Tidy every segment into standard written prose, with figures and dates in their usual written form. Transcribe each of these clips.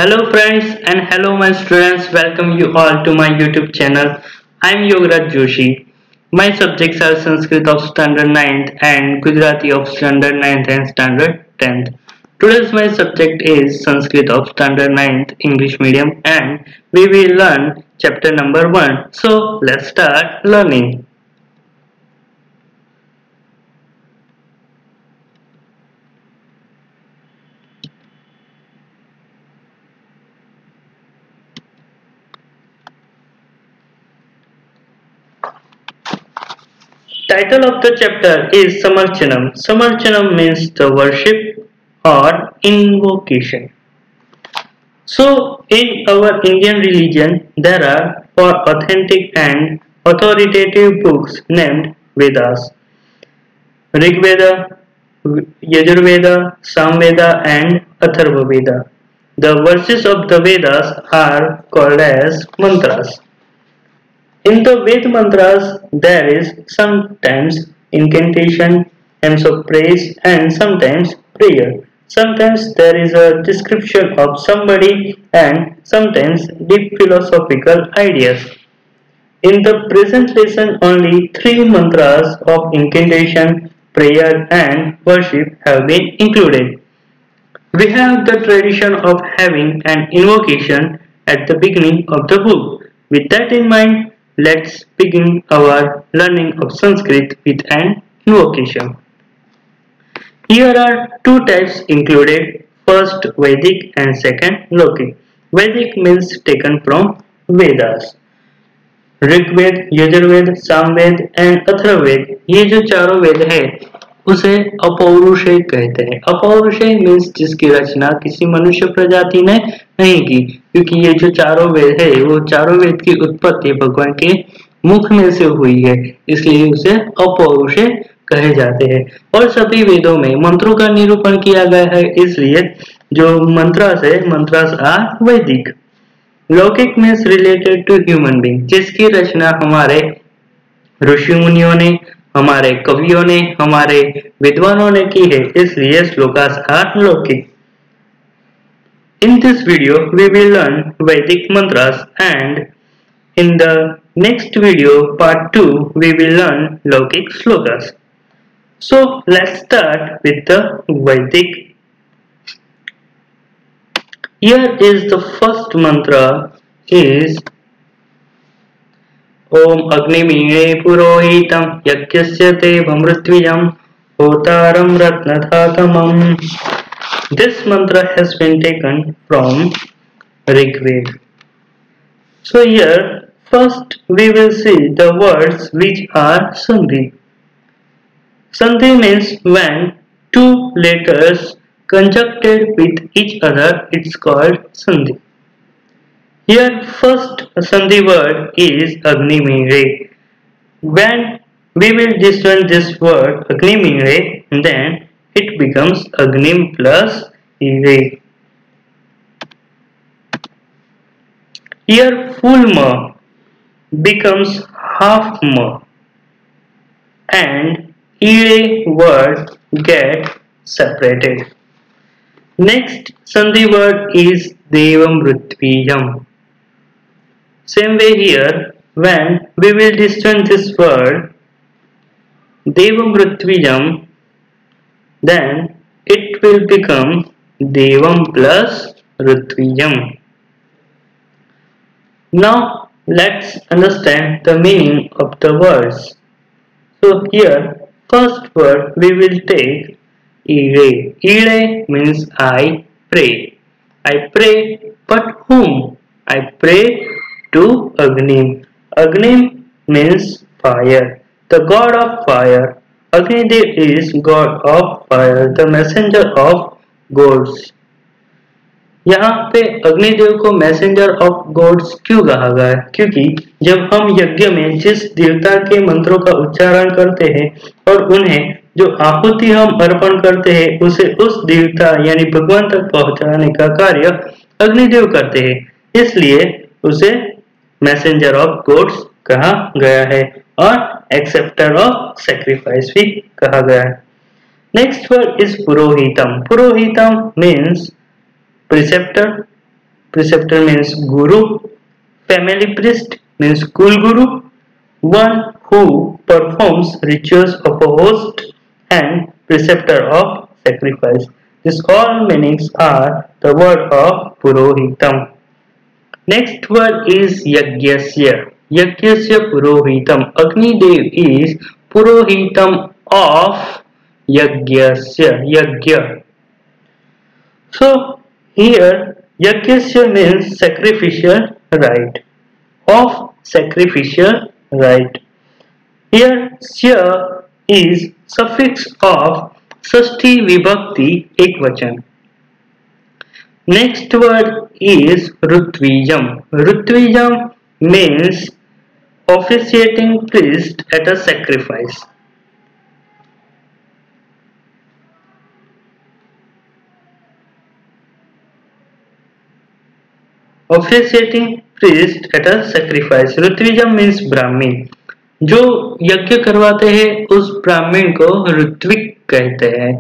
Hello friends and hello my students. Welcome you all to my YouTube channel. I am Yogaraj Joshi. My subjects are Sanskrit of Standard 9th and Gujarati of Standard 9th and Standard 10th. Today's my subject is Sanskrit of Standard 9th English Medium and we will learn chapter number 1. So let's start learning. Title of the chapter is Samarchanam. Samarchanam means the worship or invocation. So, in our Indian religion, there are four authentic and authoritative books named Vedas: Rigveda, Yajurveda, Samveda, and Atharvaveda. The verses of the Vedas are called as mantras. In the Ved mantras, there is sometimes incantation, hymns of praise, and sometimes prayer. Sometimes there is a description of somebody and sometimes deep philosophical ideas. In the present lesson, only three mantras of incantation, prayer, and worship have been included. We have the tradition of having an invocation at the beginning of the book. With that in mind, let's begin our learning of Sanskrit with an invocation. Here are two types included, first Vedic and second Lokic. Vedic means taken from Vedas. Rigveda, Yajurveda, Samaveda and Atharvaveda, ये जो चारों वेद है उसे अपौरुषेय कहते हैं। अपौरुषेय means जिसकी रचना किसी मनुष्य प्रजाति ने नहीं की, क्योंकि ये जो चारों वेद है वो चारों वेद की उत्पत्ति भगवान के मुख में से हुई है, इसलिए उसे अपौरुषेय कहे जाते हैं। और सभी वेदों में मंत्रों का निरूपण किया गया है, इसलिए जो mantras are Vedic. Laukik means related to human being, जिसकी रचना हमारे ऋषि मुनियों ने, हमारे कवियों ने, हमारे विद्वानों ने की है, इसलिए श्लोकास आर लौकिक। In this video we will learn Vedic mantras and in the next video part 2 we will learn Laukic slokas. So let's start with the Vedic. Here is the first mantra is Om Agnimine Purohitam Yakyasya Devamrutviyam Hotaram Ratnathakamam. This mantra has been taken from Rigveda. So here first we will see the words which are Sandhi. Sandhi means when two letters conjuncted with each other, it's called Sandhi. Here first Sandhi word is Agnimire. When we will disjoint this word Agnimire, then it becomes Agnim plus Ire. Here full ma becomes half ma and Ire word get separated. Next Sandhi word is Devamrutviyam. Same way here, when we will disjoint this word Devamrutviyam, then it will become Devam plus Rutviyam. Now let's understand the meaning of the words. So here first word we will take Ire. Ire means I pray. I pray, but whom? I pray to Agnim. Agnim means fire, the god of fire. Agnidev is god of fire, the messenger of gods. यहाँ पे अग्निदेव को messenger of God's क्यों कहा गया है? क्योंकि जब हम यज्ञ में जिस देवता के मंत्रों का उच्चारण करते हैं और उन्हें जो आहुति हम अर्पण करते हैं उसे उस देवता यानी भगवान तक पहुंचाने का कार्य अग्निदेव करते हैं, इसलिए उसे मैसेंजर ऑफ गॉड्स कहा गया है और एक्सेप्टर ऑफ सैक्रिफाइस भी कहा गया है। नेक्स्ट वर्ड इज पुरोहितम. पुरोहितम means preceptor, preceptor means guru, family priest means school guru, one who performs rituals of a host, and preceptor of sacrifice. These all meanings are the word of Purohitam. Next word is Yagyasya. Yagyasya Purohitam. Agnidev is Purohitam of Yagyasya. Yagya. So here Yagyasya means sacrificial rite. Of sacrificial rite. Here Sya is suffix of Sashti Vibhakti Ekvachan. Next word is Rutvijam. Rutvijam means officiating priest at a sacrifice. Officiating priest at a sacrifice. Rutvijam means Brahmin. जो यज्ञ करवाते हैं उस ब्राह्मण को ऋत्विक कहते हैं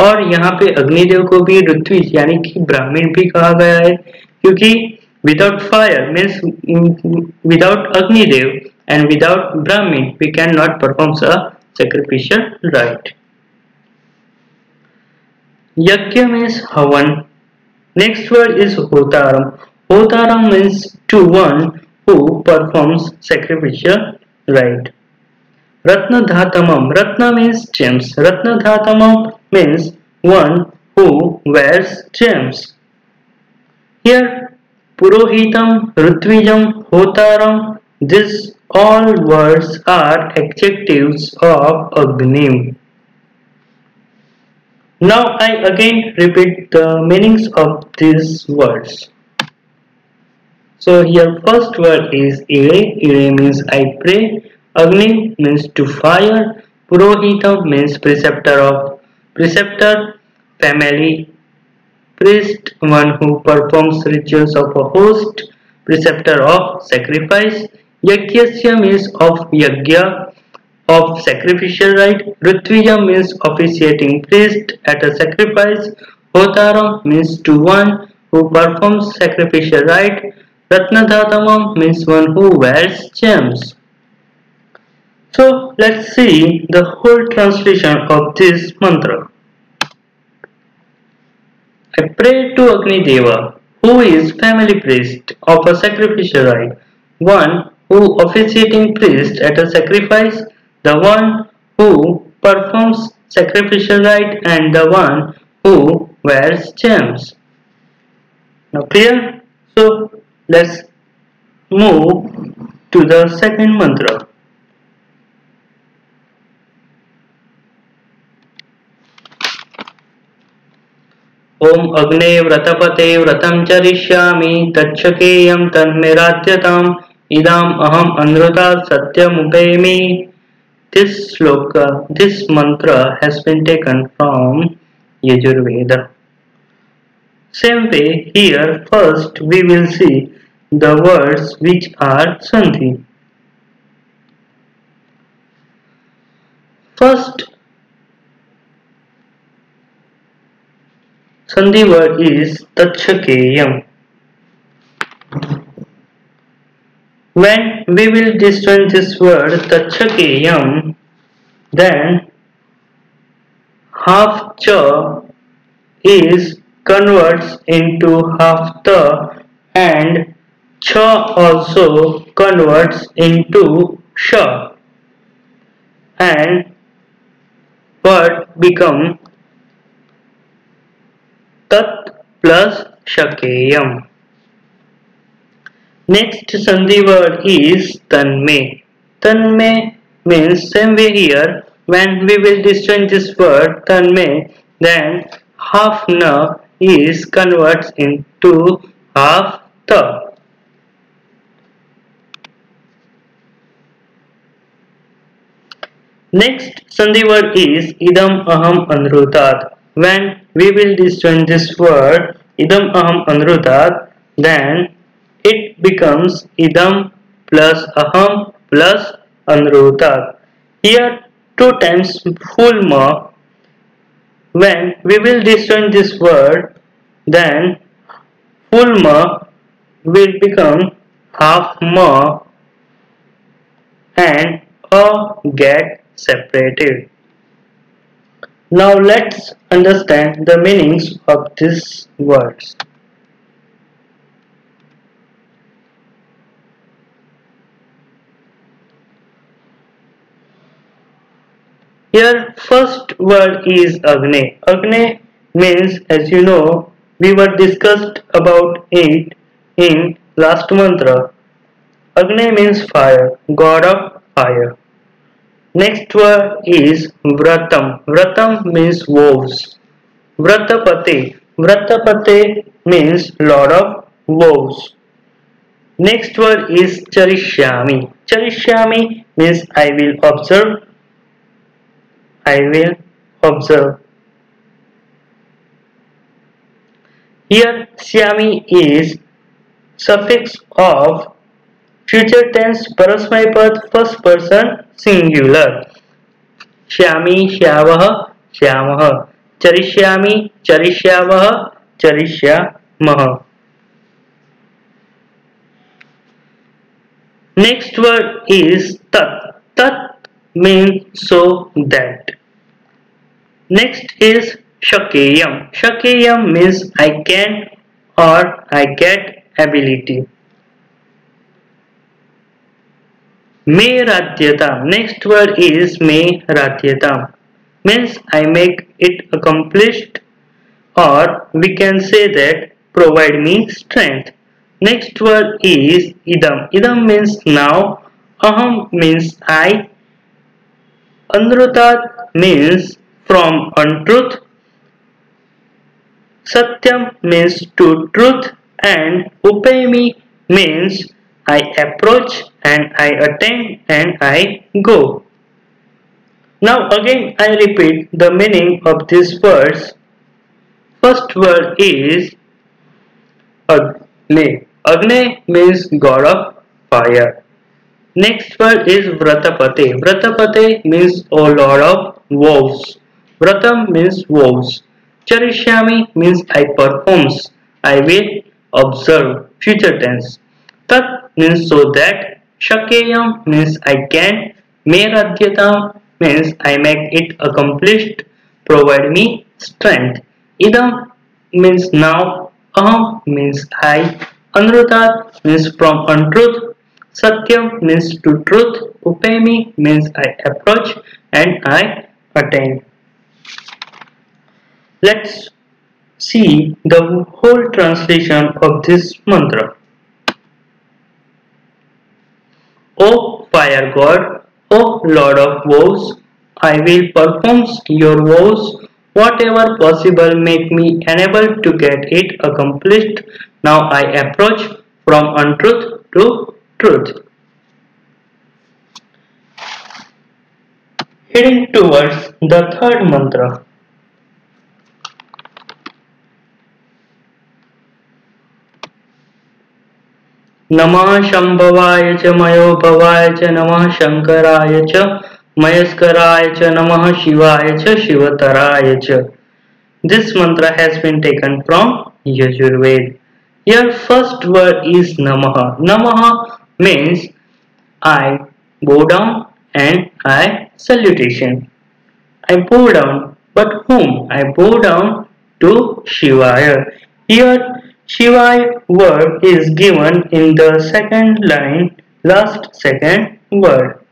और यहाँ पे अग्निदेव को भी ऋत्विज यानी कि ब्राह्मण भी कहा गया है क्योंकि without fire means without Agnidev and without Brahmin we can not perform a sacrificial rite. Yajna means havan. Next word is होतारम. होतारम means to one who performs sacrificial rite. Ratnadhatamam. Ratna means gems. Ratnadhatamam means one who wears gems. Here Purohitam, Rutvijam, Hotaram, these all words are adjectives of Agnim. Now I again repeat the meanings of these words. So here first word is Ire. Ire means I pray. Agni means to fire. Purohita means preceptor, family, priest, one who performs rituals of a host, preceptor of sacrifice. Yagyasya means of yagya, of sacrificial rite. Rutvija means officiating priest at a sacrifice. Hotaram means to one who performs sacrificial rite. Ratnadhatamam means one who wears gems. So let's see the whole translation of this mantra. I pray to Agni Deva, who is family priest of a sacrificial rite, one who officiating priest at a sacrifice, the one who performs sacrificial rite, and the one who wears gems. Now clear? So let's move to the second mantra. Om Agne Vratapate Vratam Charishyami Tachakeyam Tanmeratyam Idam Aham Anruta Satyamupemi. This sloka, this mantra has been taken from Yajurveda. Same way, here first we will see the words which are Sandhi. First Sandhi word is Tachakeyam. When we will disjoin this word Tachakeyam, then half cha is converts into half ta and cha also converts into sha and word become tat plus shakeyam. Next Sandhi word is tanme. Tanme means same way here. When we will disjoin this word tanme, then half na is converts into half ta. Next Sandhi word is idam aham anrutat. When we will disjoin this word idam aham anrutat, then it becomes idam plus aham plus anrutat. Here two times full ma. When we will disjoin this word, then full ma will become half ma and a get separated. Now let's understand the meanings of these words. Here first word is Agni. Agni means, as you know, we were discussed about it in last mantra. Agni means fire, god of fire. Next word is Vratam. Vratam means vows. Vratapati. Vratapati means Lord of vows. Next word is Charishyami. Charishyami means I will observe. I will observe. Here Syami is suffix of future tense Parasmaipad first person singular. Shyami, Shyavah, Shyamah. Charishyami, Charishyavah, Charishyamah. Next word is Tat. Tat means so that. Next is Shakeyam. Shakeyam means I can or I get ability. Me Radhyatam. Next word is Me Radhyatam. Means I make it accomplished, or we can say that provide me strength. Next word is Idam. Idam means now. Aham means I. Anrutat means from untruth. Satyam means to truth, and Upayami means I approach and I attain and I go. Now again I repeat the meaning of these words. First word is Agni. Agni means god of fire. Next word is Vratapate. Vratapate means O Lord of vows. Vratam means vows. Charishyami means I performs. I will observe. Future tense. Tat means so that. Shakeyam means I can. Meradhyatam means I make it accomplished. Provide me strength. Idam means now. Aham means I. Anrutat means from untruth. Satyam means to truth. Upayami means I approach and I attain. Let's see the whole translation of this mantra. O fire god, O Lord of woes, I will perform your woes. Whatever possible, make me unable to get it accomplished. Now I approach from untruth to truth. Heading towards the third mantra. नमः शंभवाय च मयोभवाय च नमः शंकराय च मयस्कराय च नमः शिवाय च शिवतराय च. This mantra has been taken from Yajurved. Your first word is Namaha. Namaha means I bow down and I salutation. I bow down, but whom? I bow down to Shivaya. Here Shivaya word is given in the second line, last second word.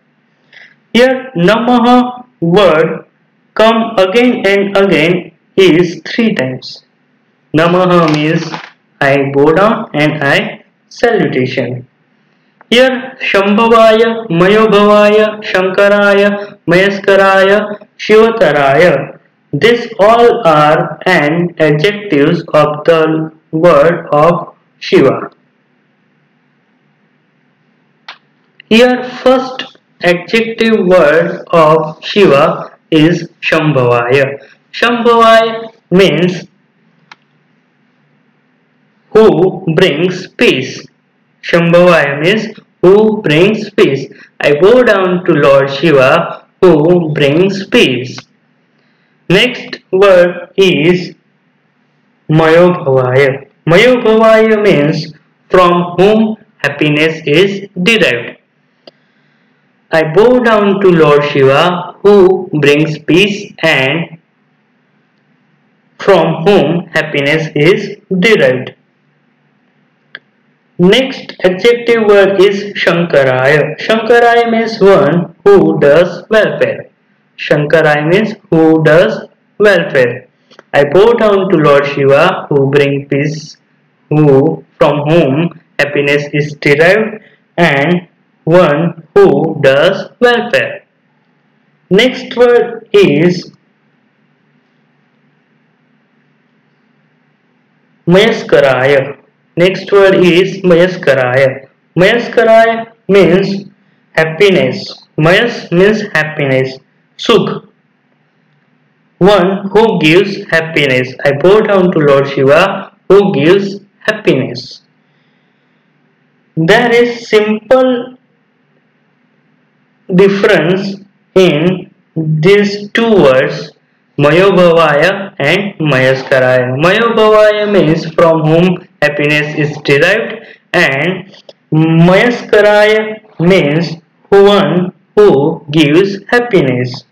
Here Namaha word come again and again is 3 times. Namaha means I bow down and I salutation. Here Shambhavaya, Mayobhavaya, Shankaraya, Mayaskaraya, Shivataraya. These all are an adjectives of the word of Shiva. Here first adjective word of Shiva is Shambhavaya. Shambhavaya means who brings peace. Shambhavaya means who brings peace. I bow down to Lord Shiva who brings peace. Next word is Mayobhavaya. Mayobhavaya means from whom happiness is derived. I bow down to Lord Shiva, who brings peace and from whom happiness is derived. Next adjective word is Shankaraya. Shankaraya means one who does welfare. Shankaraya means who does welfare. I bow down to Lord Shiva, who brings peace, who from whom happiness is derived, and one who does welfare. Next word is Mayaskaraya. Next word is Mayaskaraya. Mayaskaraya means happiness. Mayas means happiness. Sukh, one who gives happiness. I bow down to Lord Shiva, who gives happiness. There is simple difference in these two words, Mayobhavaya and Mayaskaraya. Mayobhavaya means from whom happiness is derived, and Mayaskaraya means one who gives happiness.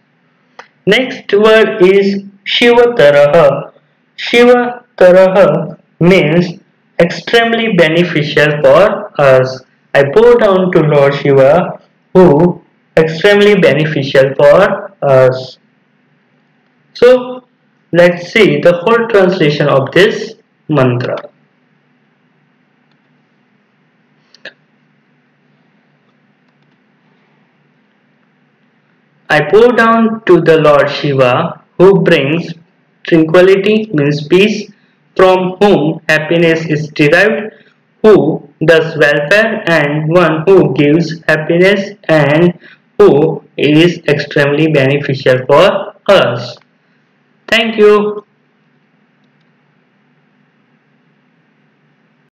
Next word is Shivataraha. Shivataraha means extremely beneficial for us. I bow down to Lord Shiva, who extremely beneficial for us. So let's see the whole translation of this mantra. I bow down to the Lord Shiva, who brings tranquility, means peace, from whom happiness is derived, who does welfare, and one who gives happiness and who is extremely beneficial for us. Thank you.